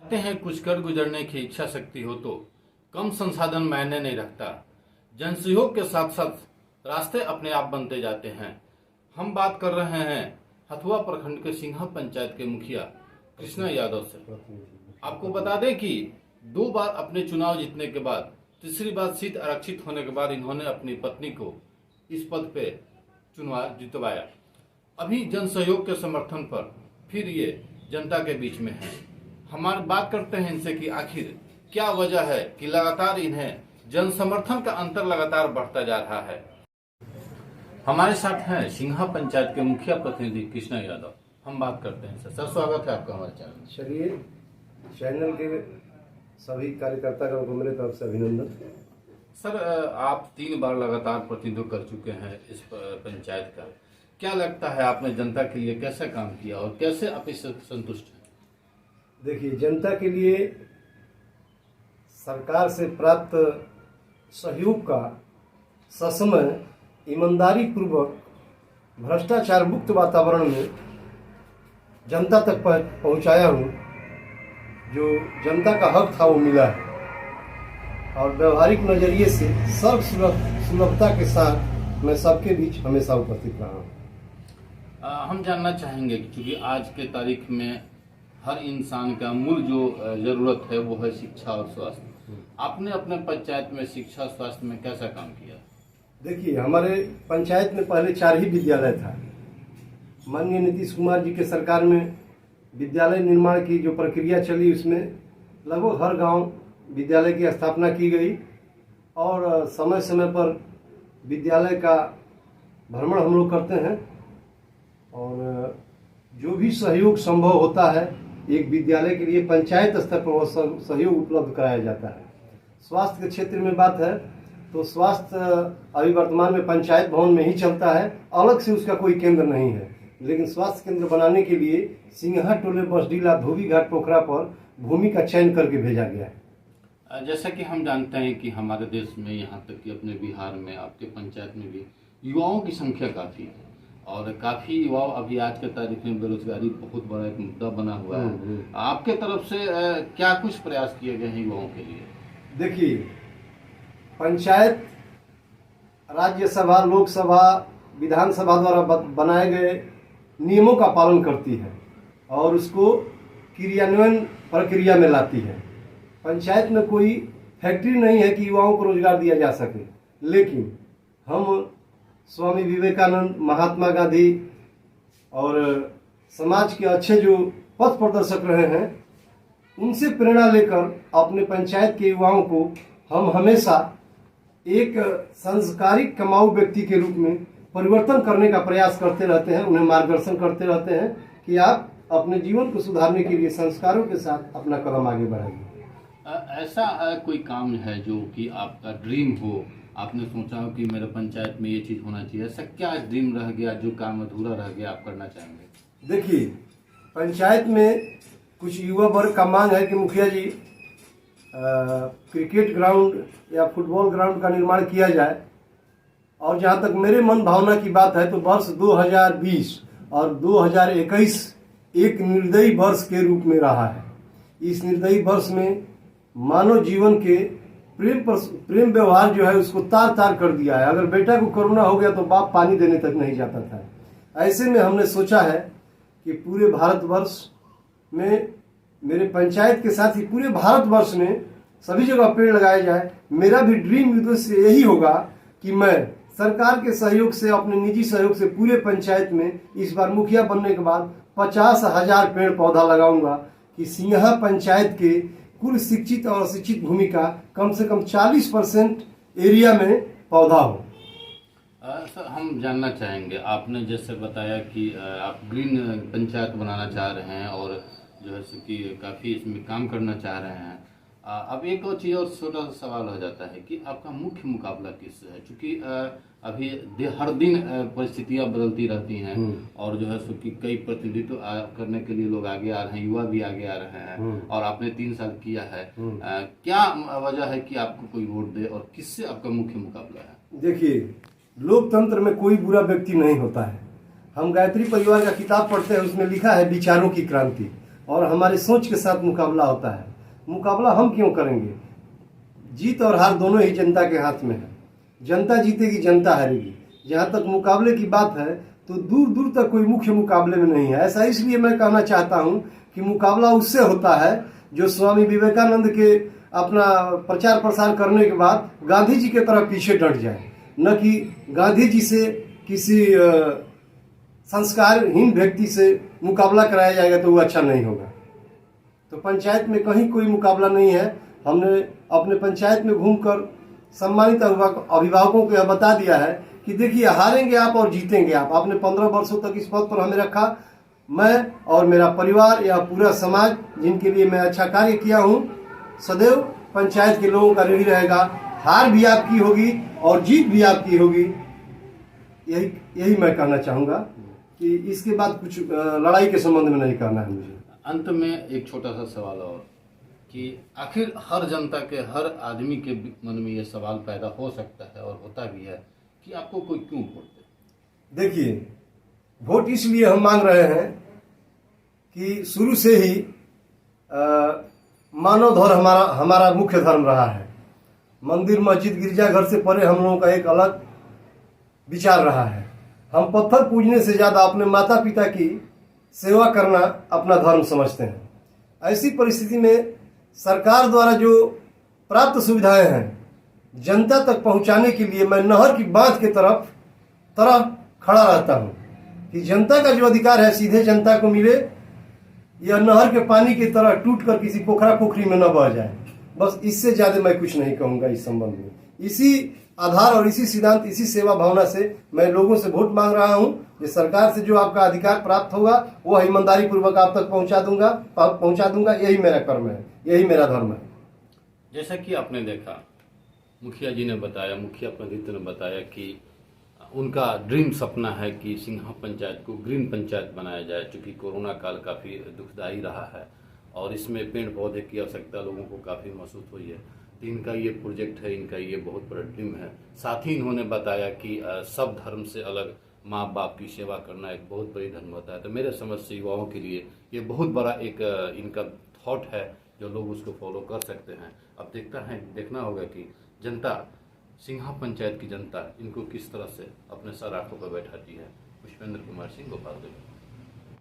कहते हैं कुछ कर गुजरने की इच्छा शक्ति हो तो कम संसाधन मायने नहीं रखता। जनसहयोग के साथ साथ रास्ते अपने आप बनते जाते हैं। हम बात कर रहे हैं हथुआ प्रखंड के सिंघा पंचायत के मुखिया कृष्णा यादव से। आपको बता दें कि 2 बार अपने चुनाव जीतने के बाद तीसरी बार सीट आरक्षित होने के बाद इन्होंने अपनी पत्नी को इस पद पे जितवाया। अभी जनसहयोग के समर्थन पर फिर ये जनता के बीच में है। हमारी बात करते हैं इनसे कि आखिर क्या वजह है कि लगातार इन्हें जन समर्थन का अंतर लगातार बढ़ता जा रहा है। हमारे साथ हैं सिंघा पंचायत के मुखिया प्रतिनिधि कृष्णा यादव। हम बात करते हैं सर। स्वागत है आपका हमारे चैनल में। चलिए, चैनल के सभी कार्यकर्ता को मेरे तरफ से अभिनंदन। सर, आप 3 बार लगातार प्रतिनिधित्व कर चुके हैं इस पंचायत का। क्या लगता है आपने जनता के लिए कैसे काम किया और कैसे आप इससे संतुष्ट हैं? देखिए, जनता के लिए सरकार से प्राप्त सहयोग का ससमय ईमानदारी पूर्वक भ्रष्टाचार मुक्त वातावरण में जनता तक पहुंचाया हूं। जो जनता का हक था वो मिला है और व्यवहारिक नजरिए से सर्व सुलभता के साथ मैं सबके बीच हमेशा उपस्थित रहा हूँ। हम जानना चाहेंगे कि चूंकि आज के तारीख में हर इंसान का मूल जो जरूरत है वो है शिक्षा और स्वास्थ्य। आपने अपने पंचायत में शिक्षा स्वास्थ्य में कैसा काम किया? देखिए, हमारे पंचायत में पहले 4 ही विद्यालय था। माननीय नीतीश कुमार जी के सरकार में विद्यालय निर्माण की जो प्रक्रिया चली उसमें लगभग हर गांव विद्यालय की स्थापना की गई और समय समय पर विद्यालय का भ्रमण हम लोग करते हैं और जो भी सहयोग संभव होता है एक विद्यालय के लिए पंचायत स्तर पर वह सहयोग उपलब्ध कराया जाता है। स्वास्थ्य के क्षेत्र में बात है तो स्वास्थ्य अभी वर्तमान में पंचायत भवन में ही चलता है, अलग से उसका कोई केंद्र नहीं है। लेकिन स्वास्थ्य केंद्र बनाने के लिए सिंघा टोले बसडीला धोबी घाट पोखरा पर भूमि का चयन करके भेजा गया है। जैसा कि हम जानते हैं कि हमारे देश में यहाँ तक कि अपने बिहार में आपके पंचायत में भी युवाओं की संख्या काफ़ी है और काफ़ी युवा अभी आज के तारीख में बेरोजगारी बहुत बड़ा एक मुद्दा बना हुआ है। आपके तरफ से क्या कुछ प्रयास किए गए हैं युवाओं के लिए? देखिए, पंचायत राज्यसभा, लोकसभा, विधानसभा द्वारा बनाए गए नियमों का पालन करती है और उसको क्रियान्वयन प्रक्रिया में लाती है। पंचायत में कोई फैक्ट्री नहीं है कि युवाओं को रोजगार दिया जा सके, लेकिन हम स्वामी विवेकानंद, महात्मा गांधी और समाज के अच्छे जो पथ प्रदर्शक रहे हैं उनसे प्रेरणा लेकर अपने पंचायत के युवाओं को हम हमेशा एक संस्कारिक कमाऊ व्यक्ति के रूप में परिवर्तन करने का प्रयास करते रहते हैं, उन्हें मार्गदर्शन करते रहते हैं कि आप अपने जीवन को सुधारने के लिए संस्कारों के साथ अपना कदम आगे बढ़ाइए। ऐसा कोई काम है जो कि आपका ड्रीम हो, आपने सोचा हो कि मेरे पंचायत में ये चीज़ होना चाहिए, ऐसा क्या ड्रीम रह गया जो काम अधूरा रह गया आप करना चाहेंगे? देखिए, पंचायत में कुछ युवा वर्ग का मांग है कि मुखिया जी क्रिकेट ग्राउंड या फुटबॉल ग्राउंड का निर्माण किया जाए और जहाँ तक मेरे मन भावना की बात है तो वर्ष 2020 और 2021 एक निर्दयी वर्ष के रूप में रहा है। इस निर्दयी वर्ष में मानव जीवन के प्रेम व्यवहार जो है उसको तार तार कर दिया है। अगर बेटा को कोरोना हो गया तो बाप पानी देने तक नहीं जाता था। ऐसे में हमने सोचा है कि पूरे भारतवर्ष में, मेरे पंचायत के साथ ही पूरे भारतवर्ष में सभी जगह पेड़ लगाए जाए। मेरा भी ड्रीम उद्देश्य यही होगा कि मैं सरकार के सहयोग से, अपने निजी सहयोग से पूरे पंचायत में इस बार मुखिया बनने के बाद 50,000 पेड़ पौधा लगाऊंगा कि सिंघा पंचायत के कुल शिक्षित और अशिक्षित भूमि का कम से कम 40% एरिया में पौधा हो। सर, हम जानना चाहेंगे, आपने जैसे बताया कि आप ग्रीन पंचायत बनाना चाह रहे हैं और जो है कि काफ़ी इसमें काम करना चाह रहे हैं। अब एक और चीज़ और छोटा सा सवाल हो जाता है कि आपका मुख्य मुकाबला किससे है? क्योंकि अभी हर दिन परिस्थितियां बदलती रहती हैं और जो है सो कि कई प्रतिनिधित्व करने के लिए लोग आगे आ रहे हैं, युवा भी आगे आ रहे हैं और आपने 3 साल किया है। क्या वजह है कि आपको कोई वोट दे और किससे आपका मुख्य मुकाबला है? देखिए, लोकतंत्र में कोई बुरा व्यक्ति नहीं होता है। हम गायत्री परिवार का किताब पढ़ते हैं, उसमें लिखा है विचारों की क्रांति। और हमारी सोच के साथ मुकाबला होता है। मुकाबला हम क्यों करेंगे? जीत और हार दोनों ही जनता के हाथ में है। जनता जीतेगी, जनता हारेगी। जहाँ तक मुकाबले की बात है तो दूर दूर तक कोई मुख्य मुकाबले में नहीं है। ऐसा इसलिए मैं कहना चाहता हूँ कि मुकाबला उससे होता है जो स्वामी विवेकानंद के अपना प्रचार प्रसार करने के बाद गांधी जी के तरह पीछे डट जाए, न कि गांधी जी से किसी संस्कारहीन व्यक्ति से मुकाबला कराया जाएगा तो वो अच्छा नहीं होगा। तो पंचायत में कहीं कोई मुकाबला नहीं है। हमने अपने पंचायत में घूमकर सम्मानित अभिभावकों को यह बता दिया है कि देखिए, हारेंगे आप और जीतेंगे आप। आपने 15 वर्षों तक इस पद पर हमें रखा। मैं और मेरा परिवार या पूरा समाज, जिनके लिए मैं अच्छा कार्य किया हूँ, सदैव पंचायत के लोगों का ऋणी रहेगा। हार भी आपकी होगी और जीत भी आपकी होगी। यही मैं कहना चाहूँगा कि इसके बाद कुछ लड़ाई के संबंध में नहीं कहना है मुझे। अंत में एक छोटा सा सवाल और कि आखिर हर जनता के, हर आदमी के मन में ये सवाल पैदा हो सकता है और होता भी है कि आपको कोई क्यों वोट दे? देखिए, वोट इसलिए हम मांग रहे हैं कि शुरू से ही मानव धर्म हमारा मुख्य धर्म रहा है। मंदिर, मस्जिद, गिरजाघर से परे हम लोगों का एक अलग विचार रहा है। हम पत्थर पूजने से ज्यादा अपने माता पिता की सेवा करना अपना धर्म समझते हैं। ऐसी परिस्थिति में सरकार द्वारा जो प्राप्त सुविधाएं हैं जनता तक पहुंचाने के लिए मैं नहर की बांध के तरफ खड़ा रहता हूं कि जनता का जो अधिकार है सीधे जनता को मिले, यह नहर के पानी की तरह टूटकर किसी पोखरा पोखरी में न बह जाए। बस इससे ज्यादा मैं कुछ नहीं कहूंगा इस संबंध में। इसी आधार और इसी सिद्धांत, इसी सेवा भावना से मैं लोगों से वोट मांग रहा हूं कि सरकार से जो आपका अधिकार प्राप्त होगा वो ईमानदारी पूर्वक आप तक पहुंचा दूंगा। यही मेरा कर्म है, यही मेरा धर्म है। जैसा कि आपने देखा, मुखिया जी ने बताया, मुखिया पंडित ने बताया कि उनका ड्रीम सपना है कि सिंघा पंचायत को ग्रीन पंचायत बनाया जाए, चूँकि कोरोना काल काफ़ी दुखदायी रहा है और इसमें पेड़ पौधे की आवश्यकता लोगों को काफ़ी महसूस हुई है। तो इनका ये प्रोजेक्ट है, इनका ये बहुत बड़ा ड्रीम है। साथ ही इन्होंने बताया कि सब धर्म से अलग माँ बाप की सेवा करना एक बहुत बड़ी धर्म होता है। तो मेरे समझ से युवाओं के लिए ये बहुत बड़ा एक इनका थॉट है जो लोग उसको फॉलो कर सकते हैं। अब देखना होगा कि जनता, सिंघा पंचायत की जनता इनको किस तरह से अपने सर आंखों पर बैठाती है। पुष्पेंद्र कुमार सिंह, गोपालगंज।